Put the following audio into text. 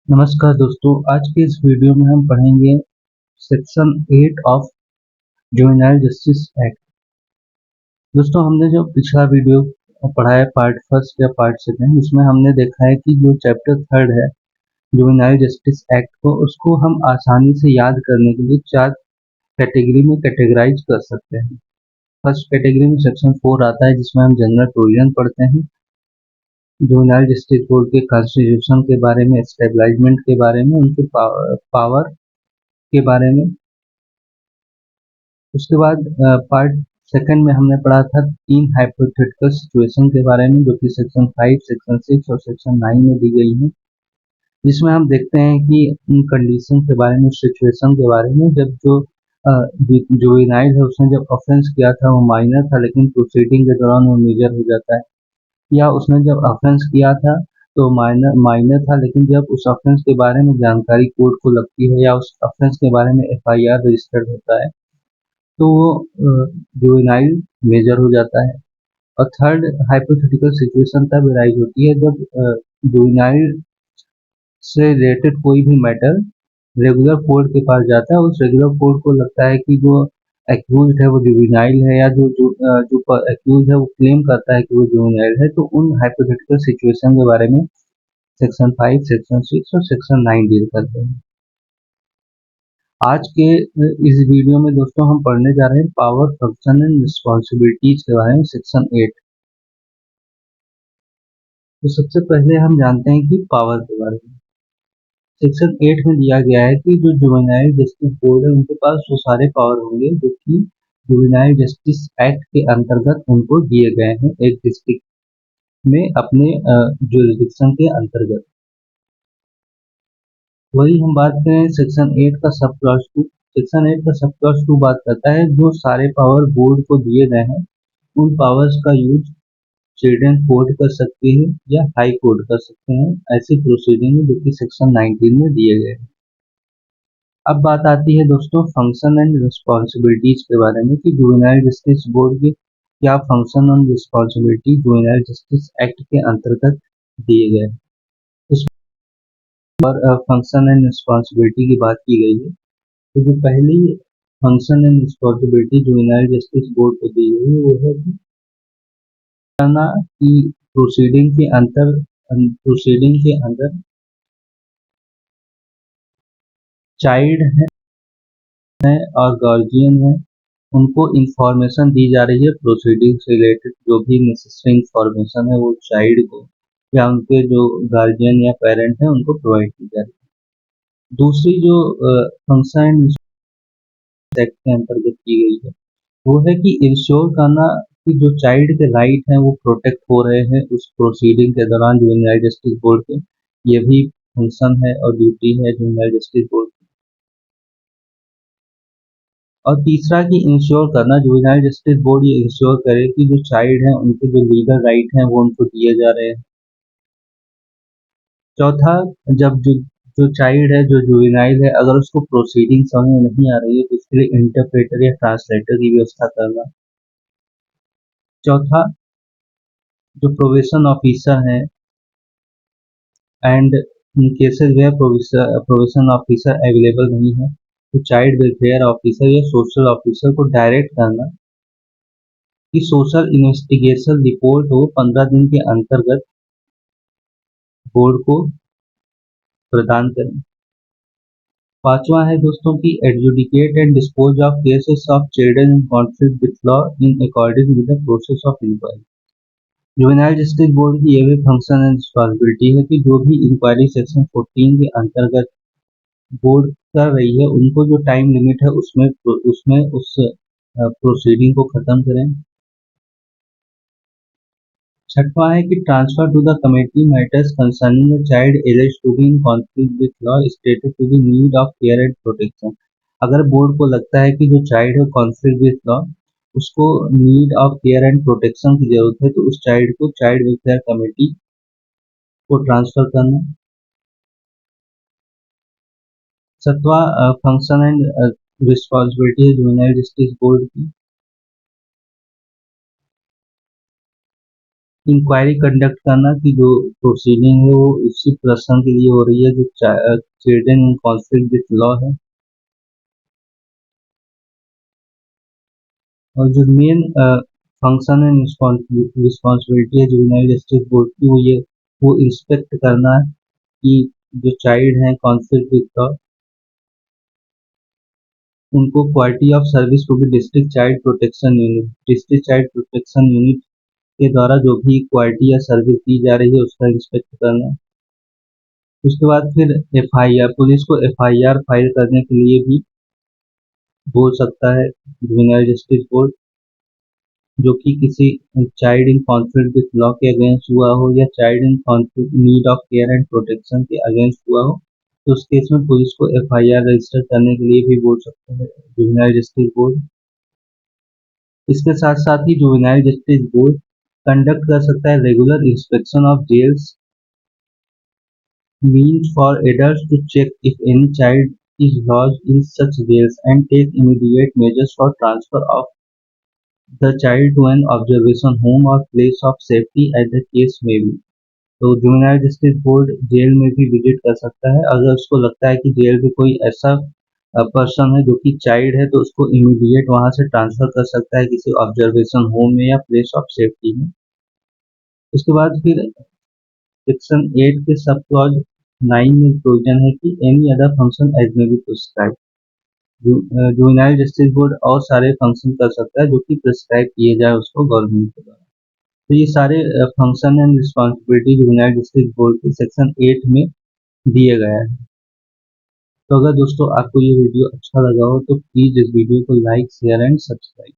नमस्कार दोस्तों, आज के इस वीडियो में हम पढ़ेंगे section 8 of juvenile justice act. दोस्तों, हमने जो पिछला वीडियो पढ़ा है पार्ट फर्स्ट या पार्ट सेकंड, उसमें हमने देखा है कि जो चैप्टर थर्ड है जुवेनाइल जस्टिस एक्ट को, उसको हम आसानी से याद करने के लिए 4 कैटेगरी में कैटेगराइज कर सकते हैं। फर्स्ट कैटेगरी में सेक्शन 4 आता है, जिसमें हम जनरल प्रोविजन पढ़ते हैं, जुवेनाइल जस्टिस बोर्ड के कॉन्स्टिट्यूशन के बारे में, स्टेबलाइजमेंट के बारे में, उनके पावर के बारे में। उसके बाद पार्ट सेकंड में हमने पढ़ा था 3 हाइपोथेटिकल सिचुएशन के बारे में, जो कि सेक्शन 5, सेक्शन 6 और सेक्शन 9 में दी गई है, जिसमें हम देखते हैं कि उन कंडीशन के बारे में, सिचुएशन के बारे में, जब जो जुवेनाइल है उसने जब ऑफेंस किया था वो माइनर था, लेकिन प्रोसीडिंग के दौरान वो मेजर हो जाता है, या उसने जब ऑफेंस किया था तो माइनर माइनर था, लेकिन जब उस ऑफेंस के बारे में जानकारी कोर्ट को लगती है या उस ऑफेंस के बारे में एफआईआर रजिस्टर्ड होता है तो वो जुवेनाइल मेजर हो जाता है। और थर्ड हाइपोथेटिकल सिचुएशन तब अराइज होती है जब जुवेनाइल से रिलेटेड कोई भी मैटर रेगुलर कोर्ट के पास जाता है, उस रेगुलर कोर्ट को लगता है कि जो एक्यूज्ड है वो जुवेनाइल है, या जो एक्यूज है वो क्लेम करता है कि वो जुवेनाइल है, तो उन हाइपोथेटिकल सिचुएशन के बारे में सेक्शन 5, सेक्शन 6 और सेक्शन 9 डील करते हैं। आज के इस वीडियो में दोस्तों हम पढ़ने जा रहे हैं पावर, फंक्शन एंड रिस्पॉन्सिबिलिटीज के बारे में, सेक्शन 8। तो सबसे पहले हम जानते हैं कि पावर के बारे में। सेक्शन 8 में दिया गया है कि जो जुवेनाइल जस्टिस बोर्ड है उनके पास वो सारे पावर होंगे जो कि जुवेनाइल जस्टिस एक्ट के अंतर्गत उनको दिए गए हैं, एक डिस्ट्रिक्ट में अपने जुरिडिक्शन के अंतर्गत। वही हम बात करें सेक्शन 8 का सब क्लॉज 2। सेक्शन 8 का सब क्लॉज 2 बात करता है जो सारे पावर बोर्ड को दिए गए हैं उन पावर्स का यूज चिल्ड्रन कोर्ट कर सकते हैं या हाई कोर्ट कर सकते हैं, ऐसी प्रोसीडिंग जो कि सेक्शन 19 में दिए गए हैं। अब बात आती है दोस्तों फंक्शन एंड रिस्पॉन्सिबिलिटीज के बारे में कि जुवेनाइल जस्टिस बोर्ड के क्या function and responsibility juvenile justice act के अंतर्गत दिए गए हैं। इस पर फंक्शन एंड रिस्पॉन्सिबिलिटी की बात की गई है। तो जो पहली function and responsibility juvenile justice board को दी गई है वो है कि करना कि प्रोसीडिंग के अंदर चाइल्ड है और गार्जियन है, उनको इंफॉर्मेशन दी जा रही है प्रोसीडिंग से रिलेटेड, जो भी नेसेसरी इंफॉर्मेशन है वो चाइल्ड को या उनके जो गार्जियन या पेरेंट है उनको प्रोवाइड की जा रही है। दूसरी जो फंक्शन एक्ट के अंतर्गत की गई है वो है कि इंश्योर करना कि जो चाइल्ड के राइट हैं वो प्रोटेक्ट हो रहे हैं उस प्रोसीडिंग के दौरान जुवेनाइल जस्टिस बोर्ड के। ये भी फंक्शन है और ड्यूटी है जुवेनाइल जस्टिस बोर्ड की। और तीसरा कि इंश्योर करना, जुवेनाइल जस्टिस बोर्ड ये इंश्योर करे कि जो चाइल्ड हैं उनके जो लीगल राइट हैं वो उनको दिए जा रहे हैं। चौथा, जब जो चाइल्ड है, जो जुवेनाइल है, अगर उसको प्रोसीडिंग समझ में नहीं आ रही है तो उसके लिए इंटरप्रेटर या ट्रांसलेटर की व्यवस्था करना। चौथा, जो प्रोबेशन ऑफिसर हैं and in cases where probation officer available नहीं है तो चाइल्ड वेलफेयर ऑफिसर या सोशल ऑफिसर को डायरेक्ट करना कि सोशल इन्वेस्टिगेशन रिपोर्ट हो 15 दिन के अंतर्गत बोर्ड को प्रदान करें। पांचवा है दोस्तों की adjudicate and dispose of cases of children in conflict with law in according with the process of inquiry. Juvenile justice board की यह भी फंक्शन एंड रिस्पॉन्सिबिलिटी है कि जो भी इंक्वायरी सेक्शन 14 के अंतर्गत बोर्ड कर रही है उनको जो टाइम लिमिट है उसमें उसमें उस प्रोसीडिंग को खत्म करें। छठवां है कि transfer to the committee matters concerning the child alleged to be in conflict with law stated to be need of care and protection. अगर बोर्ड को लगता है कि जो चाइल्ड है कॉन्फ्लिक्ट विद लॉ, उसको need of care and protection की जरूरत है, तो उस चाइल्ड को चाइल्ड वेलफेयर कमेटी को ट्रांसफर करना। सतवां फंक्शन एंड रिस्पॉन्सिबिलिटी है जुवेनाइल जस्टिस बोर्ड की इंक्वायरी कंडक्ट करना कि जो प्रोसीडिंग है वो उसी पर्सन के लिए हो रही है जो children in conflict with law है। और जो मेन फंक्शन एंड रिस्पॉन्सिबिलिटी है जुवेनाइल जस्टिस बोर्ड की वो इंस्पेक्ट करना है कि जो चाइल्ड हैं कॉन्फ्लिक्ट विथ लॉ उनको quality of service to be district child protection unit के द्वारा जो भी क्वालिटी या सर्विस दी जा रही है उसका इंस्पेक्ट करना। उसके बाद फिर एफआईआर, पुलिस को एफआईआर फाइल करने के लिए भी बोल सकता है जुवेनाइल जस्टिस बोर्ड, जो कि किसी child in conflict with law के अगेंस्ट हुआ हो या child in conflict need of care and protection के अगेंस्ट हुआ हो, तो उस केस में पुलिस को एफआईआर रजिस्टर करने के लिए भी बोल सकता है जुवेनाइल जस्टिस बोर्ड। इसके साथ साथ ही जुवेनाइल जस्टिस बोर्ड कंडक्ट कर सकता है regular inspection of jails means for adults to check if any child is lodged in such jails and take immediate measures for transfer of the child to an observation home or place of safety as the case may be। तो juvenile justice board jail में भी visit कर सकता है। अगर उसको लगता है कि जेल में कोई ऐसा पर्सन है जो कि चाइल्ड है तो उसको इमीडिएट वहां से ट्रांसफर कर सकता है किसी ऑब्जर्वेशन होम में या प्लेस ऑफ सेफ्टी में। उसके बाद फिर सेक्शन 8 के सब क्लॉज 9 में प्रोविजन है कि एनी अदर फंक्शन एज में be prescribe. Juvenile justice board और सारे फंक्शन कर सकता है जो कि प्रिस्क्राइब किए जाए उसको गवर्नमेंट के द्वारा। तो ये सारे function and responsibility juvenile justice board के सेक्शन 8 में दिए गए हैं। तो अगर दोस्तों आपको ये वीडियो अच्छा लगा हो तो प्लीज़ इस वीडियो को लाइक शेयर एंड सब्सक्राइब।